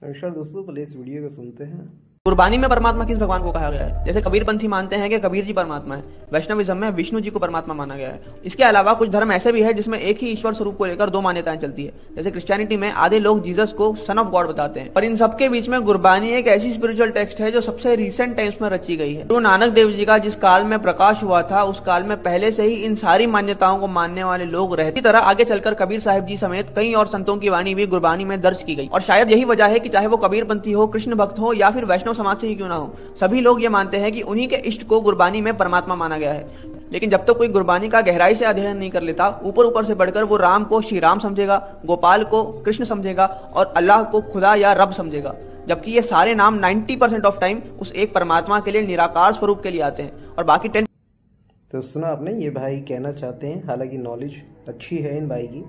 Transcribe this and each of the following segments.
नमस्कार दोस्तों, पहले इस वीडियो को सुनते हैं। कुर्बानी में परमात्मा किस भगवान को कहा गया है? जैसे कबीरपंथी मानते हैं कि कबीर जी परमात्मा है, वैष्णविज्म में विष्णु जी को परमात्मा माना गया है। इसके अलावा कुछ धर्म ऐसे भी है जिसमें एक ही ईश्वर स्वरूप को लेकर दो मान्यताएं चलती है। जैसे क्रिश्चियनिटी में आधे लोग जीसस को सन ऑफ गॉड बताते हैं। पर इन सबके बीच में गुरबानी एक ऐसी स्पिरिचुअल टेक्स्ट है जो सबसे रिसेंट टाइम्स में रची गई है। गुरु नानक देव जी का जिस काल में प्रकाश हुआ था, उस काल में पहले से ही इन सारी मान्यताओं को मानने वाले लोग रहती तरह आगे चलकर कबीर साहिब जी समेत कई और संतों की वाणी भी गुरबानी में दर्ज की गई। और शायद यही वजह है कि चाहे वो कबीरपंथी हो, कृष्ण भक्त हो या फिर वैष्णव समाज से ही क्यों ना हो, सभी लोग ये मानते हैं कि उन्हीं के इष्ट को गुरबानी में परमात्मा माना गया है। लेकिन जब तक कोई गुरबानी का गहराई से अध्ययन नहीं कर लेता, ऊपर ऊपर से बढ़कर वो राम को श्री राम समझेगा, गोपाल को कृष्ण समझेगा और अल्लाह को खुदा या रब समझेगा, जबकि ये सारे नाम 90% ऑफ टाइम उस एक परमात्मा के लिए निराकार स्वरूप के लिए आते हैं और बाकी 10। तो सुना आपने, ये भाई कहना चाहते हैं, हालांकि नॉलेज अच्छी है इन भाई की,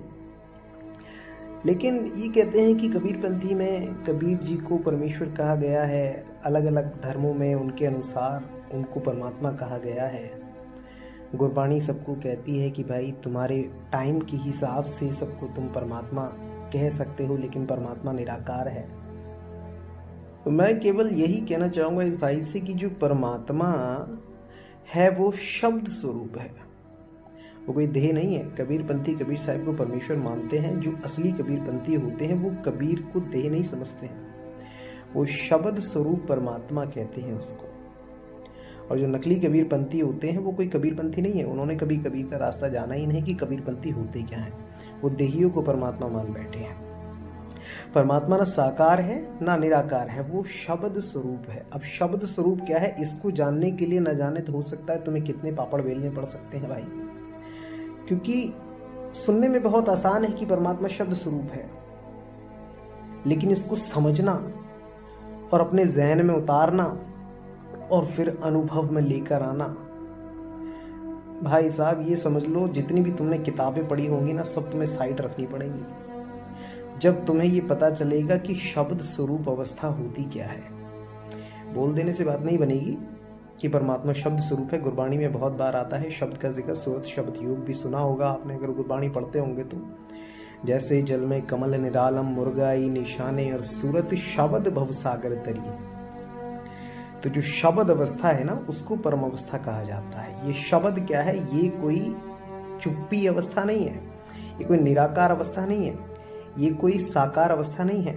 लेकिन ये कहते हैं कि कबीरपंथी में कबीर जी को परमेश्वर कहा गया है, अलग अलग धर्मों में उनके अनुसार उनको परमात्मा कहा गया है। गुरबानी सबको कहती है कि भाई तुम्हारे टाइम के हिसाब से सबको तुम परमात्मा कह सकते हो, लेकिन परमात्मा निराकार है। तो मैं केवल यही कहना चाहूँगा इस भाई से कि जो परमात्मा है वो शब्द स्वरूप है, वो कोई देह नहीं है। कबीरपंथी कबीर साहब को परमेश्वर मानते हैं। जो असली कबीरपंथी होते हैं वो कबीर को देह नहीं समझते हैं, वो शब्द स्वरूप परमात्मा कहते हैं उसको। और जो नकली कबीरपंथी होते हैं वो कोई कबीरपंथी नहीं है, उन्होंने कभी कबीर का रास्ता जाना ही नहीं कि कबीरपंथी होते क्या हैं। वो देहियों को परमात्मा मान बैठे हैं। परमात्मा ना साकार है ना निराकार है, वो शब्द स्वरूप है। अब शब्द स्वरूप क्या है, इसको जानने के लिए न जाने तो हो सकता है तुम्हें कितने पापड़ बेलने पड़ सकते हैं भाई, क्योंकि सुनने में बहुत आसान है कि परमात्मा शब्द स्वरूप है, लेकिन इसको समझना और अपने ज़हन में उतारना और फिर अनुभव में लेकर आना, भाई साहब ये समझ लो जितनी भी तुमने किताबें पढ़ी होंगी ना, सब तुम्हें साइड रखनी पड़ेंगी जब तुम्हें ये पता चलेगा कि शब्द स्वरूप अवस्था होती क्या है। बोल देने से बात नहीं बनेगी कि परमात्मा शब्द स्वरूप है। गुरबाणी में बहुत बार आता है शब्द का जिक्र, सूरत शब्द योग भी सुना होगा आपने अगर गुरबाणी पढ़ते होंगे तो। जैसे जल में कमल निरालम मुर्गाई निशाने और सूरत शब्द भवसागर तरिए। तो जो शब्द अवस्था है ना, उसको परम अवस्था कहा जाता है। ये शब्द क्या है, ये कोई चुप्पी अवस्था नहीं है, ये कोई निराकार अवस्था नहीं है, ये कोई साकार अवस्था नहीं है।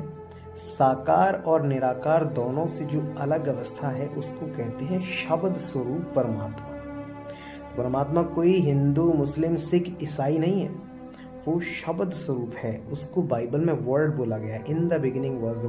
साकार और निराकार दोनों से जो अलग अवस्था है उसको कहते हैं शब्द स्वरूप परमात्मा। तो परमात्मा कोई हिंदू मुस्लिम सिख ईसाई नहीं है, वो शब्द स्वरूप है। उसको बाइबल में वर्ड बोला गया है, in the beginning was the